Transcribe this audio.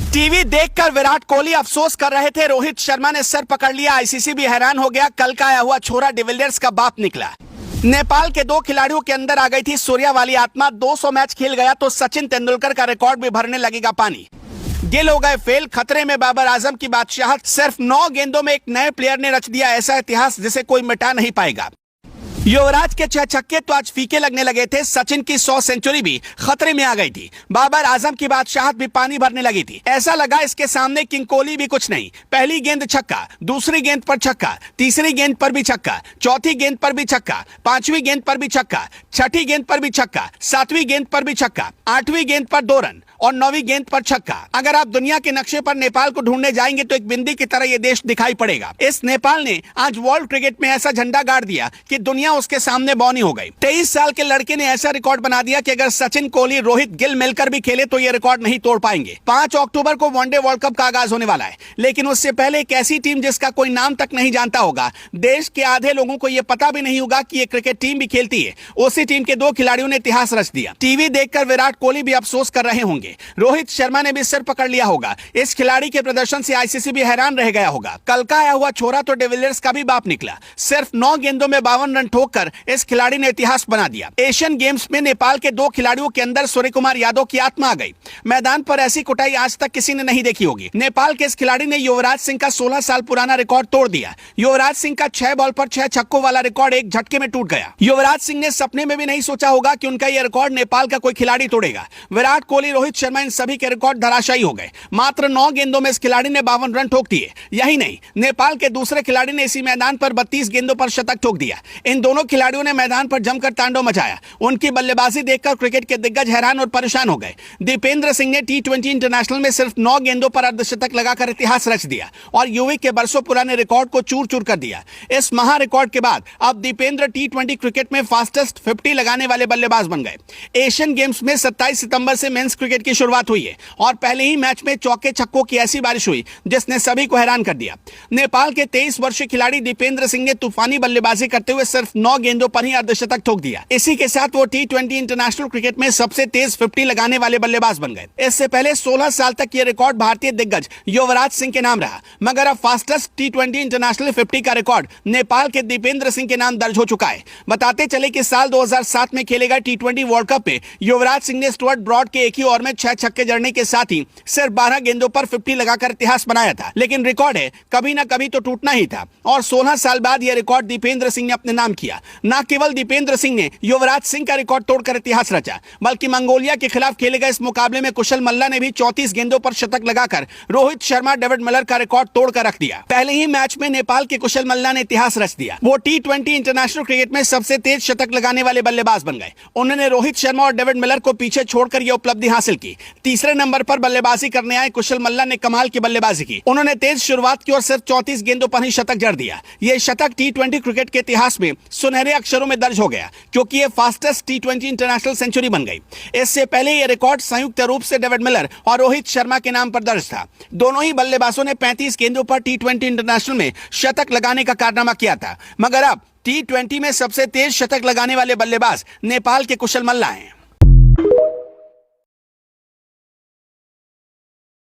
TV देखकर विराट कोहली अफसोस कर रहे थे, रोहित शर्मा ने सर पकड़ लिया, आईसीसी भी हैरान हो गया, कल का आया हुआ छोरा डिविलियर्स का बाप निकला। नेपाल के दो खिलाड़ियों के अंदर आ गई थी सूर्या वाली आत्मा, 200 मैच खेल गया तो सचिन तेंदुलकर का रिकॉर्ड भी भरने लगेगा पानी। गिल हो गए फेल, खतरे में बाबर आजम की बादशाहत, सिर्फ 9 गेंदों में एक नए प्लेयर ने रच दिया ऐसा इतिहास जिसे कोई मिटा नहीं पाएगा। युवराज के 6 छक्के तो आज फीके लगने लगे थे, सचिन की 100 सेंचुरी भी खतरे में आ गई थी, बाबर आजम की बादशाहत भी पानी भरने लगी थी। ऐसा लगा इसके सामने किंग कोहली भी कुछ नहीं। पहली गेंद छक्का, दूसरी गेंद पर छक्का, तीसरी गेंद पर भी छक्का, चौथी गेंद पर भी छक्का, पांचवी गेंद पर भी छक्का, छठी गेंद पर भी छक्का, सातवीं गेंद पर भी छक्का, आठवीं गेंद पर 2 रन और 9वीं गेंद पर छक्का। अगर आप दुनिया के नक्शे पर नेपाल को ढूंढने जाएंगे तो एक बिंदी की तरह यह देश दिखाई पड़ेगा। इस नेपाल ने आज वर्ल्ड क्रिकेट में ऐसा झंडा गाड़ दिया कि दुनिया उसके सामने बौनी हो गई। 23 साल के लड़के ने ऐसा रिकॉर्ड बना दिया कि अगर सचिन, कोहली, रोहित, गिल मिलकर भी खेले तो ये रिकॉर्ड नहीं तोड़ पाएंगे। 5 अक्टूबर को वनडे वर्ल्ड कप का आगाज होने वाला है, लेकिन उससे पहले एक ऐसी टीम जिसका कोई नाम तक नहीं जानता होगा, देश के आधे लोगों को यह पता भी नहीं होगा कि ये क्रिकेट टीम भी खेलती है, उसी टीम के 2 खिलाड़ियों ने इतिहास रच दिया। टीवी देखकर विराट कोहली भी अफसोस कर रहे होंगे, रोहित शर्मा ने भी सिर पकड़ लिया होगा, इस खिलाड़ी के प्रदर्शन से आईसीसी भी हैरान रह गया होगा। कल का आया हुआ छोरा तो डिविलियर्स का भी बाप निकला, सिर्फ 9 गेंदों में 52 रन ठोककर इस खिलाड़ी ने इतिहास बना दिया। एशियन गेम्स में नेपाल के 2 खिलाड़ियों के अंदर सूर्य कुमार यादव की आत्मा आ गई। मैदान पर ऐसी कुटाई आज तक किसी ने नहीं देखी होगी। नेपाल के इस खिलाड़ी ने युवराज सिंह का 16 साल पुराना रिकॉर्ड तोड़ दिया। युवराज सिंह का 6 बॉल पर 6 छक्कों वाला रिकॉर्ड एक झटके में टूट गया। युवराज सिंह ने सपने में भी नहीं सोचा होगा कि उनका यह रिकॉर्ड नेपाल का कोई खिलाड़ी तोड़ेगा। विराट कोहली, रोहित शर्मा, इन सभी के रिकॉर्ड धराशायी हो गए। मात्र 9 गेंदों में इस खिलाड़ी ने 52 रन ठोक दिए। यही नहीं, नेपाल के दूसरे खिलाड़ी ने इसी मैदान पर 32 गेंदों पर शतक ठोक दिया। इन दोनों खिलाड़ियों ने मैदान पर जमकर तांडव मचाया। उनकी बल्लेबाजी देखकर क्रिकेट के दिग्गज हैरान और परेशान हो गए। दीपेंद्र सिंह ने T20 इंटरनेशनल में सिर्फ 9 गेंदों पर अर्धशतक लगाकर इतिहास रच दिया और यूवी के बरसों पुराने रिकॉर्ड को चूर चूर कर दिया। इस महा रिकॉर्ड के बाद अब दीपेंद्र T20 क्रिकेट में फास्टेस्ट 50 लगाने वाले बल्लेबाज बन गए। एशियन गेम्स में 27 सितंबर से मेंस क्रिकेट की शुरुआत हुई है और पहले ही मैच में चौके छक्कों की ऐसी बारिश हुई जिसने सभी को हैरान कर दिया। नेपाल के 23 वर्षीय खिलाड़ी दीपेंद्र सिंह ने तूफानी बल्लेबाजी करते हुए सिर्फ 9 गेंदों पर ही अर्धशतक ठोक दिया। इसी के साथ वो T20 इंटरनेशनल क्रिकेट में सबसे तेज 50 लगाने वाले बल्लेबाज बन गए। इससे पहले 16 साल तक ये रिकॉर्ड भारतीय दिग्गज युवराज सिंह के नाम रहा, मगर अब फास्टेस्ट T20 इंटरनेशनल 50 का रिकॉर्ड नेपाल के दीपेंद्र सिंह के नाम दर्ज हो चुका है। बताते चले कि साल 2007 में खेले गए T20 वर्ल्ड कप में युवराज सिंह ने स्टुअर्ट ब्रॉड के एक ही ओवर में 6 छक्के जड़ने के साथ ही सिर्फ 12 गेंदों पर 50 लगाकर इतिहास बनाया था। लेकिन रिकॉर्ड है, कभी ना कभी तो टूटना ही था और 16 साल बाद यह रिकॉर्ड दीपेंद्र सिंह ने अपने नाम किया। न केवल दीपेंद्र सिंह ने युवराज सिंह का रिकॉर्ड तोड़कर इतिहास रचा, बल्कि मंगोलिया के खिलाफ खेले गए इस मुकाबले में कुशल मल्ला ने भी 34 गेंदों पर शतक लगाकर रोहित शर्मा, डेविड मिलर का रिकॉर्ड तोड़कर रख दिया। पहले ही मैच में नेपाल के कुशल मल्ला ने इतिहास रच दिया। वो T20 इंटरनेशनल क्रिकेट में सबसे तेज शतक लगाने वाले बल्लेबाज बन गए। उन्होंने रोहित शर्मा और डेविड मिलर को पीछे छोड़कर यह उपलब्धि हासिल की। तीसरे नंबर पर बल्लेबाजी करने आए कुशल मल्ला ने कमाल की बल्लेबाजी की। उन्होंने तेज शुरुआत की और सिर्फ 34 गेंदों पर ही शतक जड़ दिया। यह शतक T20 क्रिकेट के इतिहास में सुनहरे अक्षरों में दर्ज हो गया, क्योंकि यह फास्टेस्ट T20 इंटरनेशनल सेंचुरी बन गई। इससे पहले यह रिकॉर्ड संयुक्त रूप से डेविड मिलर और रोहित शर्मा के नाम पर दर्ज था। दोनों ही बल्लेबाजों ने 35 गेंदों पर T20 इंटरनेशनल में शतक लगाने का कारनामा किया था, मगर अब T20 में सबसे तेज शतक लगाने वाले बल्लेबाज नेपाल के कुशल मल्ला हैं।